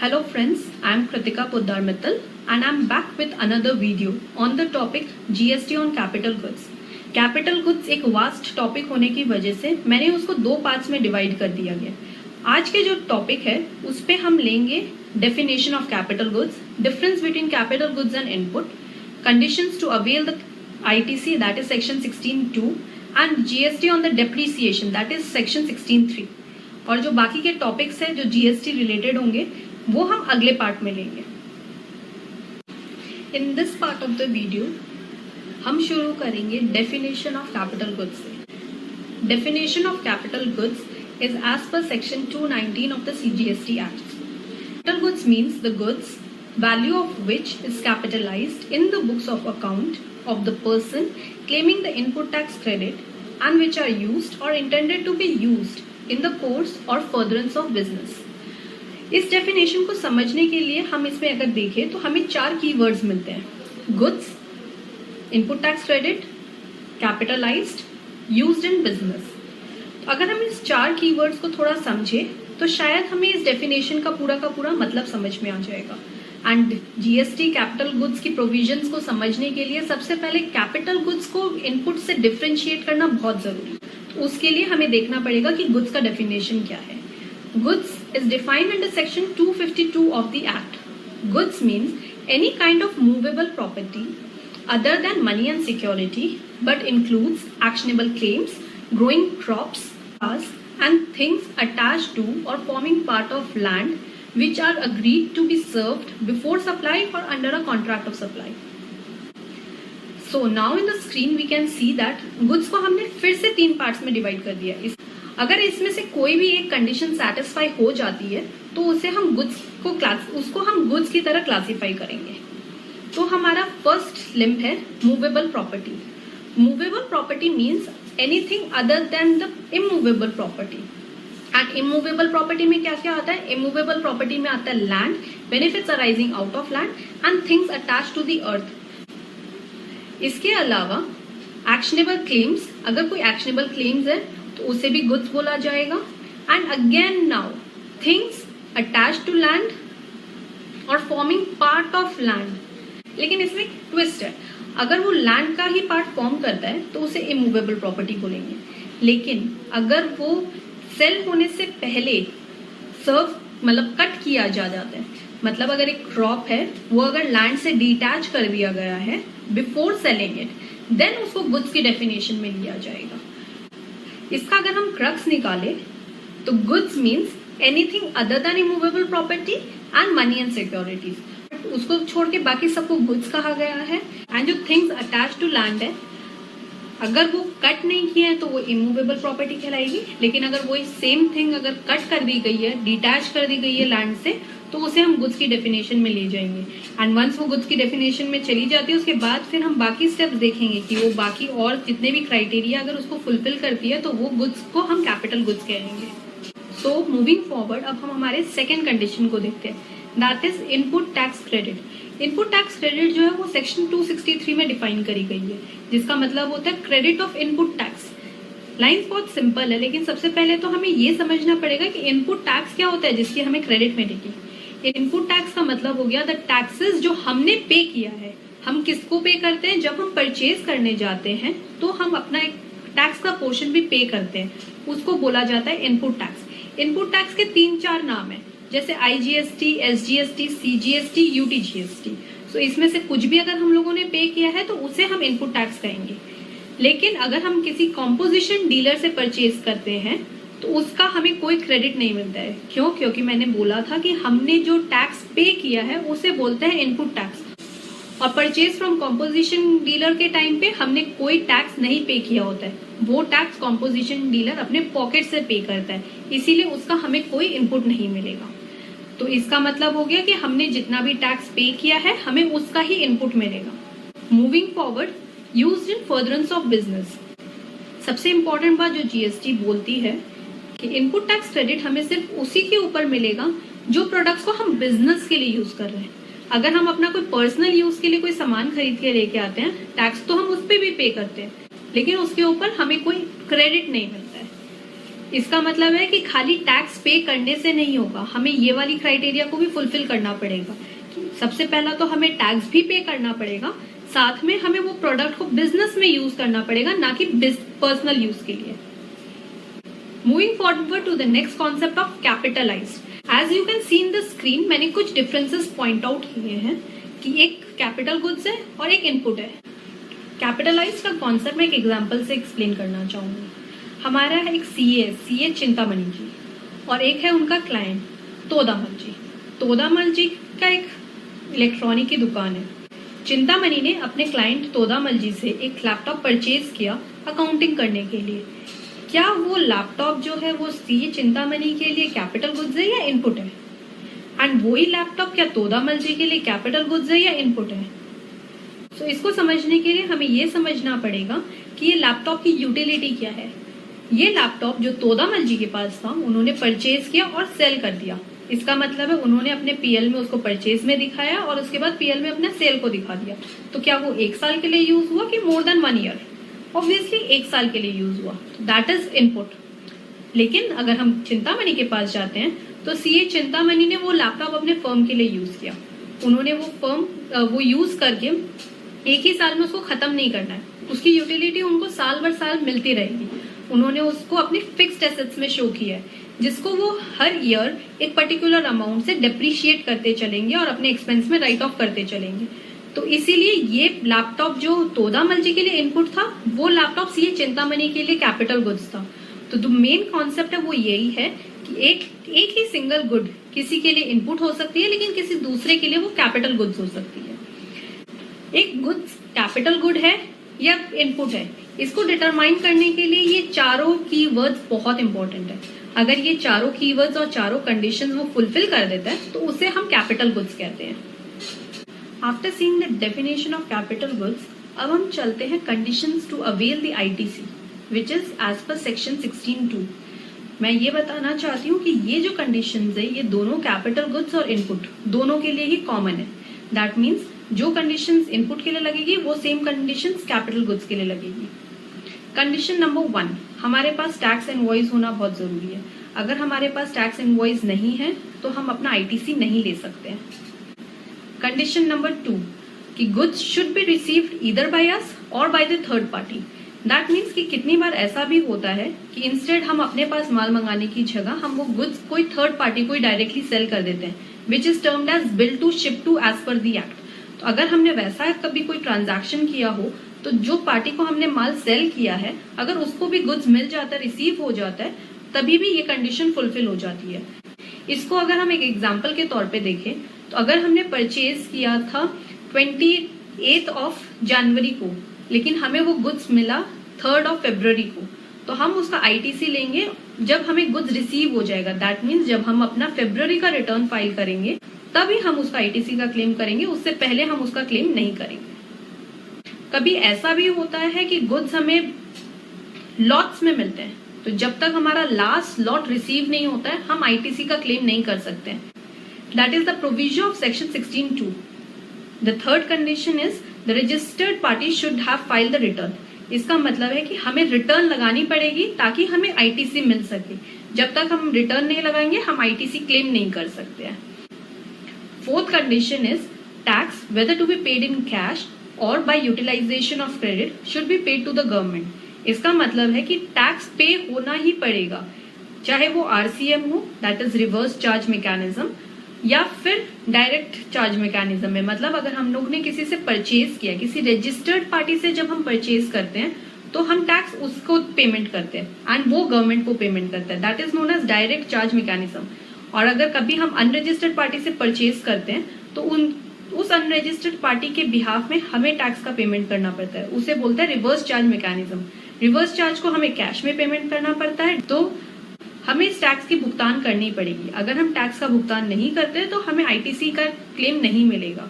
Hello friends, I am Kritika Poddar Mittal and I am back with another video on the topic GST on capital goods. Capital goods एक vast topic होने की वजह से मैंने उसको दो parts में डिवाइड कर दिया गया। आज के जो टॉपिक है उस पे हम लेंगे definition of capital goods, difference between capital goods and input, conditions to avail the ITC that is section 16(2) and GST on the depreciation that is section 16(3). और जो बाकी के टॉपिक्स है जो GST रिलेटेड होंगे वो हम अगले पार्ट में लेंगे। In this part of the video हम शुरू करेंगे डेफिनेशन ऑफ कैपिटल गुड्स से। Definition of capital goods is as per section 219 of the CGST act. Capital goods means the goods value of which is capitalized in the books of account of the person claiming the input tax credit and which are used or intended to be used in the course or furtherance of business। इस definition को समझने के लिए हम इसमें अगर देखें तो हमें 4 कीवर्ड्स मिलते हैं: goods, input tax credit, capitalised, used in business. तो अगर हम इस 4 कीवर्ड्स को थोड़ा समझे तो शायद हमें इस डेफिनेशन का पूरा मतलब समझ में आ जाएगा। एंड GST कैपिटल गुड्स की प्रोविजंस को समझने के लिए सबसे पहले कैपिटल गुड्स को इनपुट से डिफरेंशिएट करना बहुत जरूरी है। तो उसके लिए हमें देखना पड़ेगा कि गुड्स का डेफिनेशन क्या है। Goods is defined under section 252 of the act. Goods means any kind of movable property other than money and security, but includes actionable claims, growing crops, cars, and things attached to or forming part of land which are agreed to be served before supply or under a contract of supply. So now in the screen we can see that goods को हमने फिर से 3 parts में divide कर दिया। अगर इसमें से कोई भी एक कंडीशन सेटिस्फाई हो जाती है तो उसे हम उसको हम गुड्स की तरह क्लासिफाई करेंगे। तो हमारा फर्स्ट लिंब है movable property. Movable property means anything other than the immovable property. And immovable property में क्या क्या आता है? इमूवेबल प्रॉपर्टी में आता है land, benefits arising out of land and things attached to the earth. इसके अलावा एक्शनेबल क्लेम्स, अगर कोई एक्शनेबल क्लेम्स है तो उसे भी गुड्स बोला जाएगा। And again now things attached to land और फॉर्मिंग पार्ट ऑफ लैंड। लेकिन इसमें ट्विस्ट है, अगर वो लैंड का ही पार्ट फॉर्म करता है तो उसे इमूवेबल प्रॉपर्टी बोलेंगे। लेकिन अगर वो सेल होने से पहले कट किया जाता है, मतलब अगर एक क्रॉप है वो अगर लैंड से डिटैच कर दिया गया है बिफोर सेलिंग इट, देन उसको गुड्स की डेफिनेशन में लिया जाएगा। इसका अगर हम क्रक्स निकाले तो goods means anything other than immovable property and money and securities. उसको छोड़ के बाकी सबको गुड्स कहा गया है। एंड जो थिंग्स अटैच टू लैंड है, अगर वो कट नहीं किए हैं तो वो इमूवेबल प्रॉपर्टी कहलाएगी। लेकिन अगर वो सेम थिंग अगर कट कर दी गई है, डिटैच कर दी गई है लैंड से, तो उसे हम गुड्स की डेफिनेशन में ले जाएंगे। एंड वंस वो गुड्स की डेफिनेशन में चली जाती है उसके बाद फिर हम बाकी स्टेप्स देखेंगे कि वो बाकी और जितने भी क्राइटेरिया अगर उसको फुलफिल करती है तो वो गुड्स को हम कैपिटल गुड्स कहेंगे। सो मूविंग फॉरवर्ड अब हम हमारे सेकेंड कंडीशन को देखते हैं, that is input tax credit. Input tax credit जो है वो सेक्शन 263 में डिफाइन करी गई है, जिसका मतलब होता है credit of input tax. Lines बहुत सिंपल है, लेकिन सबसे पहले तो हमें ये समझना पड़ेगा कि इनपुट टैक्स क्या होता है जिसकी हमें क्रेडिट मिलेगी। इनपुट टैक्स का मतलब हो गया द टैक्सेस जो हमने पे किया है। हम किसको पे करते हैं? जब हम परचेज करने जाते हैं तो हम अपना एक टैक्स का पोर्शन भी पे करते हैं, उसको बोला जाता है इनपुट टैक्स। इनपुट टैक्स के 3-4 नाम है, जैसे IGST, SGST, CGST, UTGST। सो इसमें से कुछ भी अगर हम लोगों ने पे किया है तो उसे हम इनपुट टैक्स कहेंगे। लेकिन अगर हम किसी कॉम्पोजिशन डीलर से परचेज करते हैं तो उसका हमें कोई क्रेडिट नहीं मिलता है। क्यों? क्योंकि मैंने बोला था कि हमने जो टैक्स पे किया है उसे बोलते हैं इनपुट टैक्स। और परचेज फ्रॉम कॉम्पोजिशन डीलर के टाइम पे हमने कोई टैक्स नहीं पे किया होता है, वो टैक्स कॉम्पोजिशन डीलर अपने पॉकेट से पे करता है, इसीलिए उसका हमें कोई इनपुट नहीं मिलेगा। तो इसका मतलब हो गया कि हमने जितना भी टैक्स पे किया है हमें उसका ही इनपुट मिलेगा। Moving forward, used in furtherance of business. सबसे इंपॉर्टेंट बात जो GST बोलती है कि इनपुट टैक्स क्रेडिट हमें सिर्फ उसी के ऊपर मिलेगा जो प्रोडक्ट्स को हम बिजनेस के लिए यूज कर रहे हैं। अगर हम अपना कोई पर्सनल यूज के लिए कोई सामान खरीद के लेके आते हैं, टैक्स तो हम उस पर भी पे करते हैं, लेकिन उसके ऊपर हमें कोई क्रेडिट नहीं मिलता है। इसका मतलब है कि खाली टैक्स पे करने से नहीं होगा, हमें ये वाली क्राइटेरिया को भी फुलफिल करना पड़ेगा। सबसे पहला तो हमें टैक्स भी पे करना पड़ेगा, साथ में हमें वो प्रोडक्ट को बिजनेस में यूज करना पड़ेगा, ना कि पर्सनल यूज के लिए। Moving forward to the next concept of capitalized. As you can see in the screen, मैंने कुछ डिफरेंसेस पॉइंट आउट किए हैं कि एक कैपिटल गुड्स है और एक इनपुट है। कैपिटलाइज्ड का कॉन्सेप्ट मैं एक एग्जांपल से एक्सप्लेन करना चाहूंगी। हमारा है एक सीए चिंतामणि जी, और एक है उनका क्लाइंट तोदामल जी। तोदामल जी का एक इलेक्ट्रॉनिक की दुकान है। चिंतामणि ने अपने क्लाइंट तोदामल जी से एक लैपटॉप परचेज किया अकाउंटिंग करने के लिए। क्या वो लैपटॉप जो है वो सीए चिंतामणि के लिए कैपिटल गुड्स है या इनपुट है? एंड वही लैपटॉप क्या तोदामल जी के लिए कैपिटल गुड्स है या इनपुट है? तो इसको समझने के लिए हमें ये समझना पड़ेगा कि ये लैपटॉप की यूटिलिटी क्या है। ये लैपटॉप जो तोदामल जी के पास था, उन्होंने परचेज किया और सेल कर दिया। इसका मतलब है उन्होंने अपने पीएल में उसको परचेज में दिखाया और उसके बाद पीएल में अपने सेल को दिखा दिया। तो क्या वो 1 साल के लिए यूज हुआ कि मोर देन 1 ईयर? ऑब्वियसली 1 साल के लिए यूज हुआ, दैट इज इनपुट। लेकिन अगर हम चिंतामणि के पास जाते हैं तो सीए चिंतामणि ने वो लैपटॉप अपने फर्म के लिए यूज किया। उन्होंने वो यूज करके एक ही साल में उसको खत्म नहीं करना है, उसकी यूटिलिटी उनको साल भर साल मिलती रहेगी। उन्होंने उसको अपनी फिक्स्ड एसेट्स में शो किया है, जिसको वो हर ईयर एक पर्टिकुलर अमाउंट से डेप्रिशिएट करते चलेंगे और अपने एक्सपेंस में राइट ऑफ करते चलेंगे। तो इसीलिए ये लैपटॉप जो तोदामल जी के लिए इनपुट था, वो लैपटॉप सीए चिंतामणि के लिए कैपिटल गुड्स था। तो जो मेन कॉन्सेप्ट है वो यही है कि एक ही सिंगल गुड किसी के लिए इनपुट हो सकती है, लेकिन किसी दूसरे के लिए वो कैपिटल गुड्स हो सकती है। एक गुड्स कैपिटल गुड है या इनपुट है, इसको डिटरमाइन करने के लिए ये चारों कीवर्ड्स बहुत इंपॉर्टेंट है। अगर ये चारों कीवर्ड्स और चारों कंडीशंस वो फुलफिल कर देता है तो उसे हम कैपिटल गुड्स कहते हैं। After seeing the definition of capital goods, अब हम चलते हैं conditions to avail the ITC, which is as per section 16(2). मैं ये बताना चाहती हूँ कि ये जो कंडीशंस है ये दोनों कैपिटल गुड्स और इनपुट दोनों के लिए ही कॉमन है। दैट मीन्स जो कंडीशंस इनपुट के लिए लगेगी वो सेम कंडीशंस कैपिटल गुड्स के लिए लगेगी। कंडीशन नंबर 1, हमारे पास टैक्स इनवॉइस होना बहुत जरूरी है। अगर हमारे पास टैक्स इनवॉइस नहीं है तो हम अपना आईटीसी नहीं ले सकते हैं। कंडीशन नंबर 2, कि goods should be received either by us or by the third party. That means कि कितनी बार ऐसा भी होता है कि इंस्टेड हम अपने पास माल मंगाने की जगह हम वो गुड्स कोई थर्ड पार्टी को डायरेक्टली सेल कर देते हैं, which is termed as bill to ship to as per the act. तो अगर हमने वैसा कभी कोई ट्रांजैक्शन किया हो तो जो पार्टी को हमने माल सेल किया है, अगर उसको भी गुड्स मिल जाता है, रिसीव हो जाता है, तभी भी ये कंडीशन फुलफिल हो जाती है। इसको अगर हम एक एग्जांपल के तौर पे देखें तो अगर हमने परचेज किया था 28 जनवरी को, लेकिन हमें वो गुड्स मिला 3 फरवरी को, तो हम उसका आईटीसी लेंगे जब हमें गुड्स रिसीव हो जाएगा। दैट मीन्स जब हम अपना फरवरी का रिटर्न फाइल करेंगे तभी हम उसका आईटीसी का क्लेम करेंगे, उससे पहले हम उसका क्लेम नहीं करेंगे। कभी ऐसा भी होता है कि गुड्स हमें लॉट्स में मिलते हैं, तो जब तक हमारा लास्ट लॉट रिसीव नहीं होता है हम आईटीसी का क्लेम नहीं कर सकते हैं। That is the provision of section 16(2). The third condition is the registered party should have filed the return. इसका मतलब है कि हमें रिटर्न लगानी पड़ेगी ताकि हमें आईटीसी मिल सके। जब तक हम रिटर्न नहीं लगाएंगे हम आईटीसी क्लेम नहीं कर सकते हैं। Fourth condition is tax whether to be paid in cash or by utilisation of credit should be paid to the government. इसका मतलब है कि टैक्स पे होना ही पड़ेगा, चाहे वो आरसीएम हो, that is reverse charge mechanism, या फिर डायरेक्ट चार्ज मैकेनिज्म में। मतलब अगर हम लोग ने किसी से परचेज किया, किसी रजिस्टर्ड पार्टी से जब हम परचेज करते हैं तो हम टैक्स उसको पेमेंट करते हैं एंड वो गवर्नमेंट को पेमेंट करता है। That is known as direct charge mechanism. और अगर कभी हम अनरजिस्टर्ड पार्टी से परचेज करते हैं तो उस अनरजिस्टर्ड पार्टी के बिहाफ में हमें टैक्स का पेमेंट करना पड़ता है, उसे बोलते हैं reverse charge mechanism. Reverse charge को हमें कैश में पेमेंट करना पड़ता है, तो हमें इस टैक्स की भुगतान करनी पड़ेगी। अगर हम टैक्स का भुगतान नहीं करते तो हमें आईटीसी का क्लेम नहीं मिलेगा।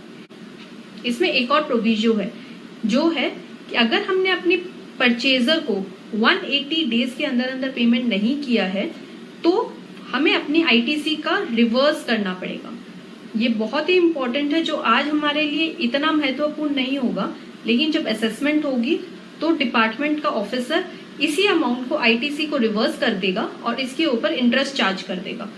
इसमें एक और प्रोविजो है जो है कि अगर हमने अपनी परचेजर को 180 डेज के अंदर अंदर पेमेंट नहीं किया है तो हमें अपनी आईटीसी का रिवर्स करना पड़ेगा। ये बहुत ही इंपॉर्टेंट है, जो आज हमारे लिए इतना महत्वपूर्ण नहीं होगा, लेकिन जब असेसमेंट होगी तो डिपार्टमेंट का ऑफिसर इसी अमाउंट को आईटीसी को रिवर्स कर देगा और इसके ऊपर इंटरेस्ट चार्ज कर देगा।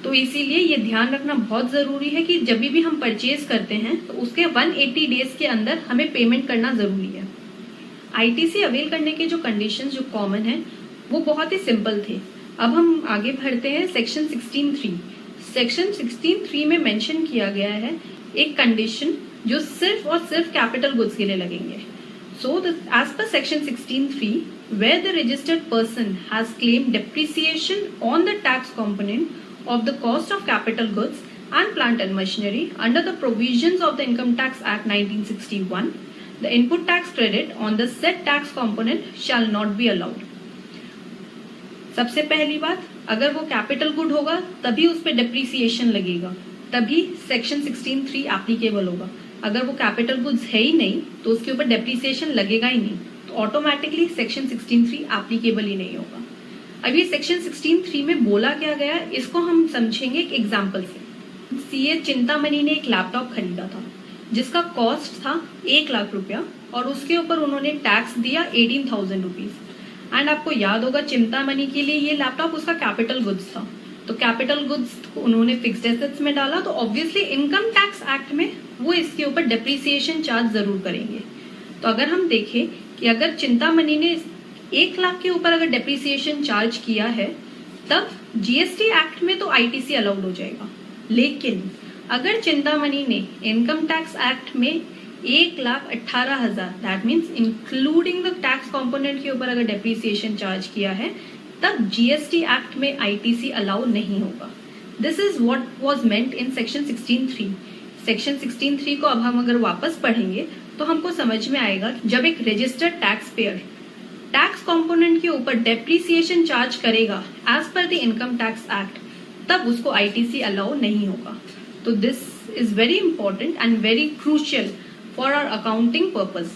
तो इसीलिए ये ध्यान रखना बहुत जरूरी है कि जब भी हम परचेज करते हैं तो उसके 180 डेज के अंदर हमें पेमेंट करना जरूरी है। आईटीसी अवेल करने के जो कंडीशंस जो कॉमन है वो बहुत ही सिंपल थे। अब हम आगे बढ़ते हैं सेक्शन 16(3). सेक्शन 16(3) में मेंशन किया गया है एक कंडीशन जो सिर्फ और सिर्फ कैपिटल गुड्स के लिए लगेंगे। So as per section 16(3), where the registered person has claimed depreciation on the tax component of the cost of capital goods and plant and machinery under the provisions of the Income Tax Act 1961, the input tax credit on the said tax component shall not be allowed. सबसे पहली बात, अगर वो capital good होगा तभी उस पर depreciation लगेगा, तभी सेक्शन 16(3) एप्लीकेबल होगा। अगर वो कैपिटल गुड्स है ही नहीं तो उसके ऊपर डिप्रिसिएशन लगेगा ही नहीं, तो ऑटोमेटिकली सेक्शन 16(3) एप्लीकेबल ही नहीं होगा। अब ये सेक्शन 16(3) में बोला क्या गया इसको हम समझेंगे एक एग्जाम्पल से। सीए चिंतामणि ने एक लैपटॉप खरीदा था जिसका कॉस्ट था 1 लाख रुपया और उसके ऊपर उन्होंने टैक्स दिया 18,000 रुपीज। एंड आपको याद होगा चिंतामणि के लिए ये लैपटॉप उसका कैपिटल गुड्स था, तो कैपिटल गुड्स उन्होंने फिक्स्ड एसेट्स में डाला, तो ऑब्वियसली इनकम टैक्स एक्ट में वो इसके ऊपर डिप्रिसिएशन चार्ज जरूर करेंगे। तो अगर हम देखें कि अगर चिंतामणि ने 1 लाख के ऊपर अगर डिप्रिसिएशन चार्ज किया है तब जीएसटी एक्ट में तो आईटीसी अलाउड हो जाएगा। लेकिन अगर चिंतामणि ने इनकम टैक्स एक्ट में 1,18,000 that means including the tax component के ऊपर अगर डिप्रिसिएशन चार्ज किया है तब जीएसटी एक्ट में आईटीसी अलाउ नहीं होगा। This is what was meant in section 16(3). Section 16(3) को अब हम अगर वापस पढ़ेंगे तो हमको समझ में आएगा जब एक registered tax payer tax component के ऊपर डेप्रिसिएशन चार्ज करेगा as per the income tax act तब उसको आईटीसी अलाउ नहीं होगा। तो this is very important and very crucial for our accounting purpose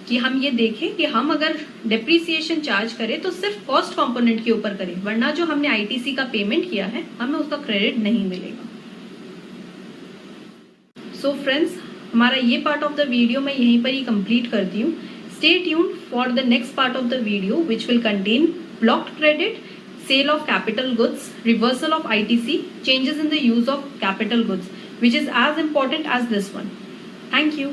कि हम ये देखें कि हम अगर डेप्रिसिएशन चार्ज करें तो सिर्फ कॉस्ट कंपोनेंट के ऊपर करें, वरना जो हमने आईटीसी का पेमेंट किया है हमें उसका क्रेडिट नहीं मिलेगा। सो फ्रेंड्स, हमारा ये पार्ट ऑफ द वीडियो मैं यहीं पर ही कंप्लीट करती हूँ। Stay tuned for the next part of the video which will contain blocked credit, sale of capital goods, reversal of ITC, changes in the use of capital goods, which is as important as this one. Thank you.